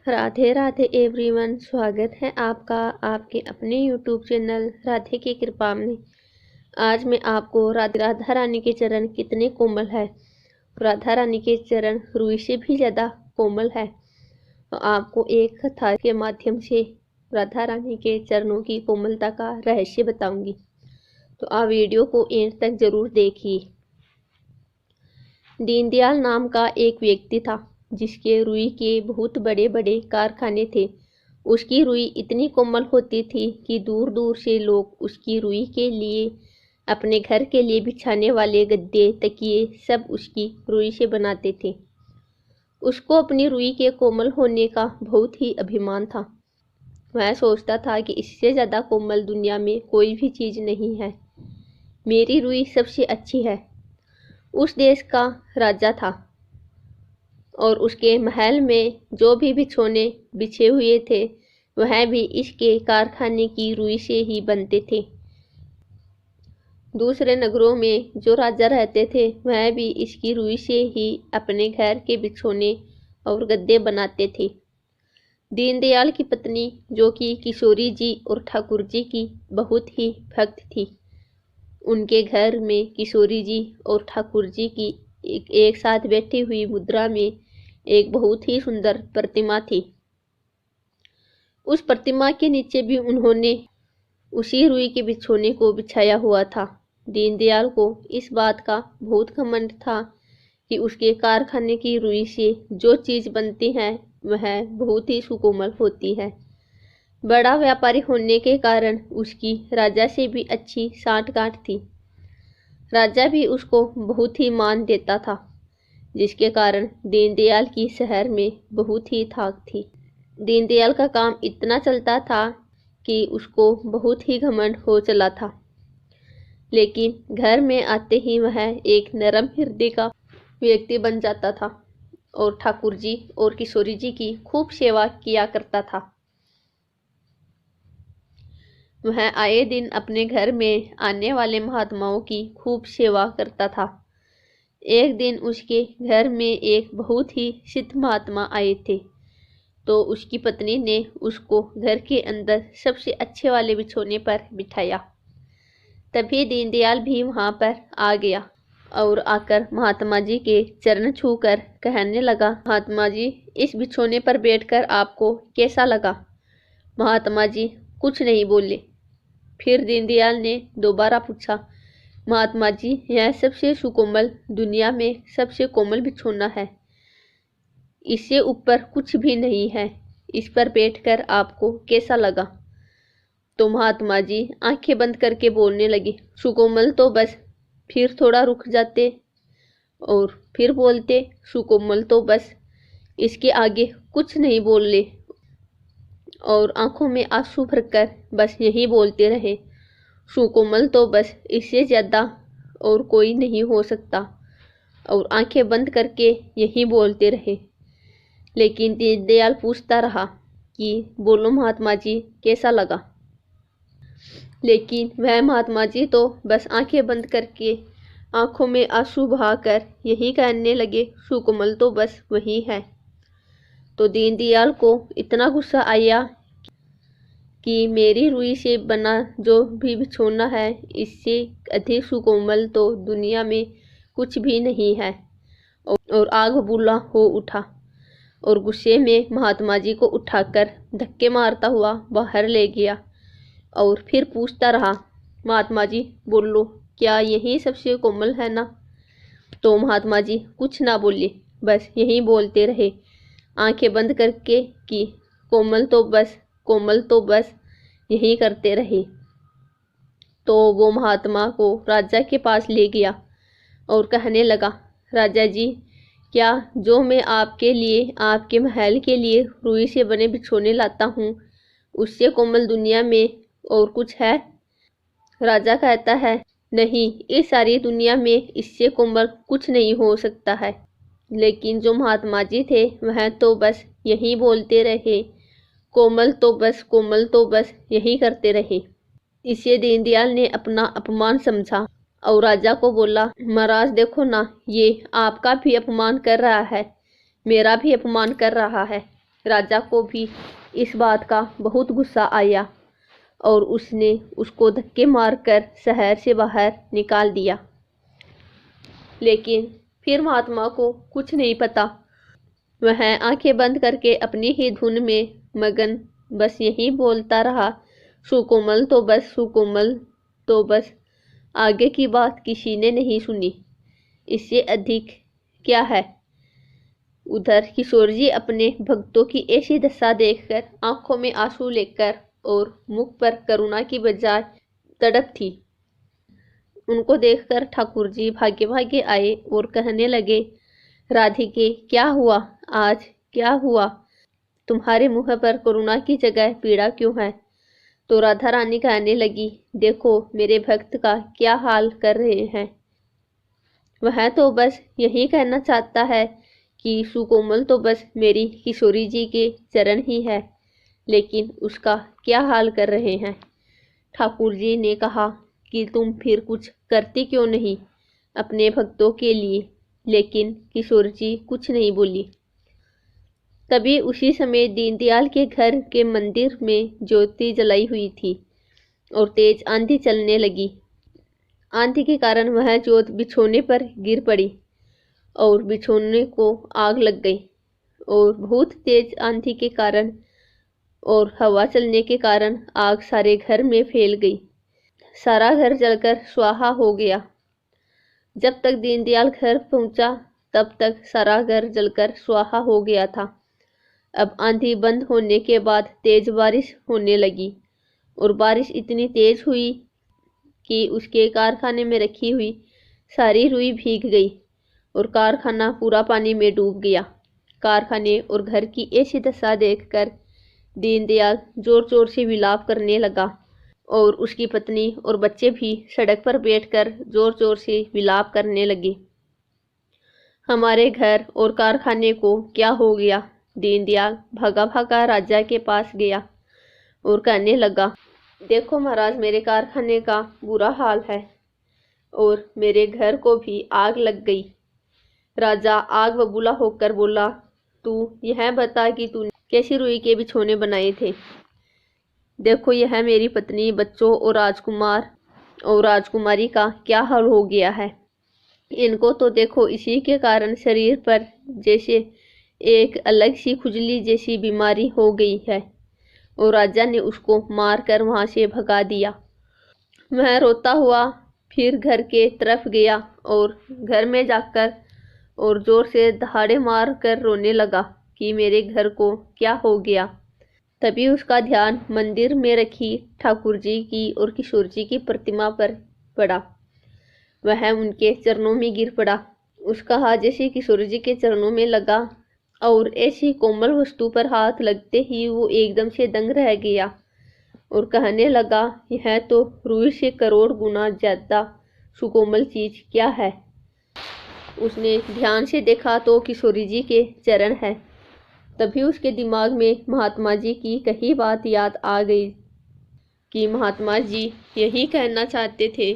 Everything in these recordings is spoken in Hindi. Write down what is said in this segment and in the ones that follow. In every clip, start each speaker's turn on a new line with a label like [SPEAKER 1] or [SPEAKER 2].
[SPEAKER 1] राधे राधे एवरीवन, स्वागत है आपका आपके अपने यूट्यूब चैनल राधे की कृपा में। आज मैं आपको राधा रानी के चरण कितने कोमल है, राधा रानी के चरण रुई से भी ज़्यादा कोमल है, तो आपको एक कथा के माध्यम से राधा रानी के चरणों की कोमलता का रहस्य बताऊंगी। तो आप वीडियो को एंड तक जरूर देखिए। दीनदयाल नाम का एक व्यक्ति था जिसके रुई के बहुत बड़े बड़े कारखाने थे। उसकी रुई इतनी कोमल होती थी कि दूर दूर से लोग उसकी रुई के लिए अपने घर के लिए बिछाने वाले गद्दे तकिए सब उसकी रुई से बनाते थे। उसको अपनी रुई के कोमल होने का बहुत ही अभिमान था। वह सोचता था कि इससे ज़्यादा कोमल दुनिया में कोई भी चीज़ नहीं है, मेरी रुई सबसे अच्छी है। उस देश का राजा था और उसके महल में जो भी बिछोने बिछे हुए थे वह भी इसके कारखाने की रुई से ही बनते थे। दूसरे नगरों में जो राजा रहते थे वह भी इसकी रुई से ही अपने घर के बिछोने और गद्दे बनाते थे। दीनदयाल की पत्नी जो कि किशोरी जी और ठाकुर जी की बहुत ही भक्त थी, उनके घर में किशोरी जी और ठाकुर जी की एक साथ बैठी हुई मुद्रा में एक बहुत ही सुंदर प्रतिमा थी। उस प्रतिमा के नीचे भी उन्होंने उसी रुई के बिछोने को बिछाया हुआ था। दीनदयाल को इस बात का बहुत घमंड था कि उसके कारखाने की रुई से जो चीज़ बनती है वह बहुत ही सुकोमल होती है। बड़ा व्यापारी होने के कारण उसकी राजा से भी अच्छी सांठ-गांठ थी। राजा भी उसको बहुत ही मान देता था, जिसके कारण दीनदयाल की शहर में बहुत ही थाक थी। दीनदयाल का काम इतना चलता था कि उसको बहुत ही घमंड हो चला था, लेकिन घर में आते ही वह एक नरम हृदय का व्यक्ति बन जाता था और ठाकुर जी और किशोरी जी की खूब सेवा किया करता था। वह आए दिन अपने घर में आने वाले महात्माओं की खूब सेवा करता था। एक दिन उसके घर में एक बहुत ही सिद्ध महात्मा आए थे, तो उसकी पत्नी ने उसको घर के अंदर सबसे अच्छे वाले बिछोने पर बिठाया। तभी दीनदयाल भी वहां पर आ गया और आकर महात्मा जी के चरण छूकर कहने लगा, महात्मा जी, इस बिछोने पर बैठकर आपको कैसा लगा? महात्मा जी कुछ नहीं बोले। फिर दीनदयाल ने दोबारा पूछा, महात्मा जी, यह सबसे सुकोमल, दुनिया में सबसे कोमल बिछोना है, इससे ऊपर कुछ भी नहीं है, इस पर बैठकर आपको कैसा लगा? तो महात्मा जी आंखें बंद करके बोलने लगे, सुकोमल तो बस। फिर थोड़ा रुक जाते और फिर बोलते, सुकोमल तो बस, इसके आगे कुछ नहीं बोले, और आंखों में आंसू भरकर बस यही बोलते रहे, सुकोमल तो बस, इससे ज़्यादा और कोई नहीं हो सकता, और आंखें बंद करके यही बोलते रहे। लेकिन दीनदयाल पूछता रहा कि बोलो महात्मा जी, कैसा लगा? लेकिन वह महात्मा जी तो बस आंखें बंद करके आंखों में आंसू बहाकर यही कहने लगे, सुकोमल तो बस वही है। तो दीनदयाल को इतना गुस्सा आया कि मेरी रुई से बना जो भी बिछोना है, इससे अधिक सुकोमल तो दुनिया में कुछ भी नहीं है, और आग बबूला हो उठा और गुस्से में महात्मा जी को उठाकर धक्के मारता हुआ बाहर ले गया और फिर पूछता रहा, महात्मा जी बोलो, क्या यही सबसे कोमल है ना? तो महात्मा जी कुछ ना बोले, बस यही बोलते रहे आंखें बंद करके कि कोमल तो बस, कोमल तो बस, यही करते रहे। तो वो महात्मा को राजा के पास ले गया और कहने लगा, राजा जी, क्या जो मैं आपके लिए, आपके महल के लिए रुई से बने बिछोने लाता हूँ, उससे कोमल दुनिया में और कुछ है? राजा कहता है, नहीं, इस सारी दुनिया में इससे कोमल कुछ नहीं हो सकता है। लेकिन जो महात्मा जी थे वह तो बस यही बोलते रहे, कोमल तो बस, कोमल तो बस, यही करते रहे। इसे दीनदयाल ने अपना अपमान समझा और राजा को बोला, महाराज देखो ना, ये आपका भी अपमान कर रहा है, मेरा भी अपमान कर रहा है। राजा को भी इस बात का बहुत गुस्सा आया और उसने उसको धक्के मारकर शहर से बाहर निकाल दिया। लेकिन फिर महात्मा को कुछ नहीं पता। वह आंखें बंद करके अपनी ही धुन में मगन बस यही बोलता रहा, सुकोमल तो बस, सुकोमल तो बस। आगे की बात किसी ने नहीं सुनी। इससे अधिक क्या है। उधर किशोर जी अपने भक्तों की ऐसी दशा देखकर आंखों में आंसू लेकर और मुख पर करुणा की बजाय तड़प थी। उनको देखकर ठाकुर जी भागे भागे आए और कहने लगे, राधिके क्या हुआ, आज क्या हुआ? तुम्हारे मुंह पर करुणा की जगह पीड़ा क्यों है? तो राधा रानी कहने लगी, देखो मेरे भक्त का क्या हाल कर रहे हैं। वह तो बस यही कहना चाहता है कि सुकोमल तो बस मेरी किशोरी जी के चरण ही है, लेकिन उसका क्या हाल कर रहे हैं। ठाकुर जी ने कहा कि तुम फिर कुछ करती क्यों नहीं अपने भक्तों के लिए, लेकिन किशोर जी कुछ नहीं बोली। तभी उसी समय दीनदयाल के घर के मंदिर में ज्योति जलाई हुई थी और तेज आंधी चलने लगी। आंधी के कारण वह ज्योत बिछोने पर गिर पड़ी और बिछोने को आग लग गई और बहुत तेज आंधी के कारण और हवा चलने के कारण आग सारे घर में फैल गई। सारा घर जलकर स्वाहा हो गया। जब तक दीनदयाल घर पहुंचा तब तक सारा घर जलकर स्वाहा हो गया था। अब आंधी बंद होने के बाद तेज बारिश होने लगी और बारिश इतनी तेज हुई कि उसके कारखाने में रखी हुई सारी रुई भीग गई और कारखाना पूरा पानी में डूब गया। कारखाने और घर की ऐसी दशा देखकर दीनदयाल जोर जोर से विलाप करने लगा और उसकी पत्नी और बच्चे भी सड़क पर बैठकर जोर जोर से विलाप करने लगे। हमारे घर और कारखाने को क्या हो गया? दीनदयाल भागा भागा राजा के पास गया और कहने लगा, देखो महाराज, मेरे कारखाने का बुरा हाल है और मेरे घर को भी आग लग गई। राजा आग बबूला होकर बोला, तू यह बता कि तूने कैसी रुई के बिछोने बनाए थे। देखो यह मेरी पत्नी, बच्चों और राजकुमार और राजकुमारी का क्या हाल हो गया है। इनको तो देखो इसी के कारण शरीर पर जैसे एक अलग सी खुजली जैसी बीमारी हो गई है। और राजा ने उसको मार कर वहां से भगा दिया। वह रोता हुआ फिर घर के तरफ गया और घर में जाकर और जोर से दहाड़े मार कर रोने लगा कि मेरे घर को क्या हो गया। तभी उसका ध्यान मंदिर में रखी ठाकुर जी की और किशोर जी की प्रतिमा पर पड़ा। वह उनके चरणों में गिर पड़ा। उसका हाथ जैसे किशोर जी के चरणों में लगा और ऐसी कोमल वस्तु पर हाथ लगते ही वो एकदम से दंग रह गया और कहने लगा, यह तो रुई से करोड़ गुना ज्यादा सुकोमल चीज क्या है। उसने ध्यान से देखा तो किशोरी जी के चरण है। तभी उसके दिमाग में महात्मा जी की कही बात याद आ गई कि महात्मा जी यही कहना चाहते थे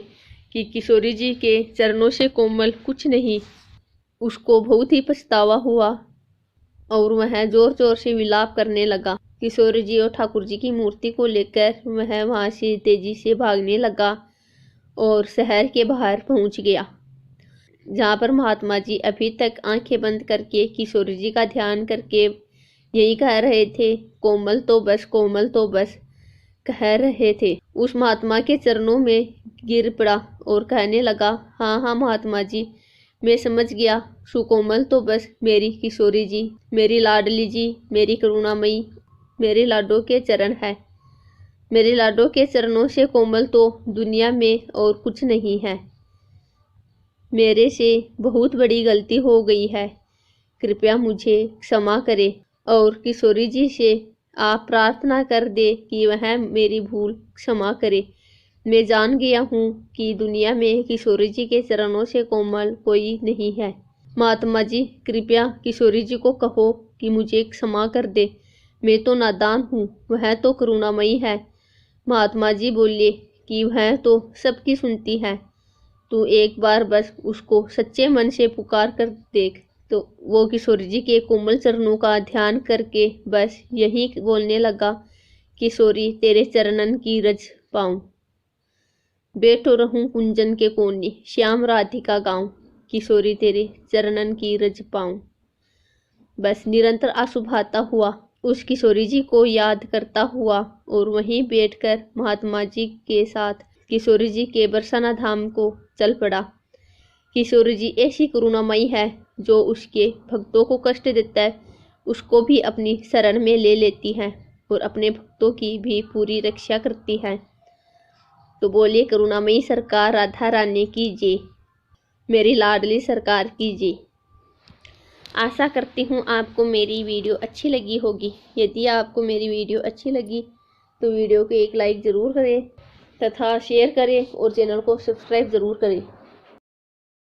[SPEAKER 1] कि किशोरी जी के चरणों से कोमल कुछ नहीं। उसको बहुत ही पछतावा हुआ और वह जोर जोर से विलाप करने लगा। किशोर जी और ठाकुर जी की मूर्ति को लेकर वह वहां से तेजी से भागने लगा और शहर के बाहर पहुंच गया, जहां पर महात्मा जी अभी तक आंखें बंद करके किशोर जी का ध्यान करके यही कह रहे थे, कोमल तो बस, कोमल तो बस कह रहे थे। उस महात्मा के चरणों में गिर पड़ा और कहने लगा, हाँ हाँ महात्मा जी, मैं समझ गया। सुकोमल तो बस मेरी किशोरी जी, मेरी लाडली जी, मेरी करुणामयी, मेरे लाडो के चरण है। मेरे लाडो के चरणों से कोमल तो दुनिया में और कुछ नहीं है। मेरे से बहुत बड़ी गलती हो गई है, कृपया मुझे क्षमा करे। और किशोरी जी से आप प्रार्थना कर दे कि वह मेरी भूल क्षमा करे। मैं जान गया हूँ कि दुनिया में किशोरी जी के चरणों से कोमल कोई नहीं है। महात्मा जी कृपया किशोरी जी को कहो कि मुझे क्षमा कर दे। मैं तो नादान हूँ, वह तो करुणामयी है। महात्मा जी बोले कि वह तो सबकी सुनती है, तू एक बार बस उसको सच्चे मन से पुकार कर देख, तो वो किशोरी जी के कोमल चरणों का ध्यान करके बस यही बोलने लगा, किशोरी तेरे चरणन की रज पाऊं, बैठो रहूं कुंजन के कोने, श्याम राधिका गाऊं, किशोरी तेरे चरणन की रज पाऊं। बस निरंतर आंसू बहाता हुआ उस किशोरी जी को याद करता हुआ और वहीं बैठकर महात्मा जी के साथ किशोरी जी के बरसाना धाम को चल पड़ा। किशोरी जी ऐसी करुणामयी है, जो उसके भक्तों को कष्ट देता है उसको भी अपनी शरण में ले लेती है और अपने भक्तों की भी पूरी रक्षा करती है। तो बोलिए करुणामयी सरकार राधा रानी की जय, मेरी लाडली सरकार की जय। आशा करती हूँ आपको मेरी वीडियो अच्छी लगी होगी। यदि आपको मेरी वीडियो अच्छी लगी तो वीडियो को एक लाइक ज़रूर करें तथा शेयर करें और चैनल को सब्सक्राइब ज़रूर करें।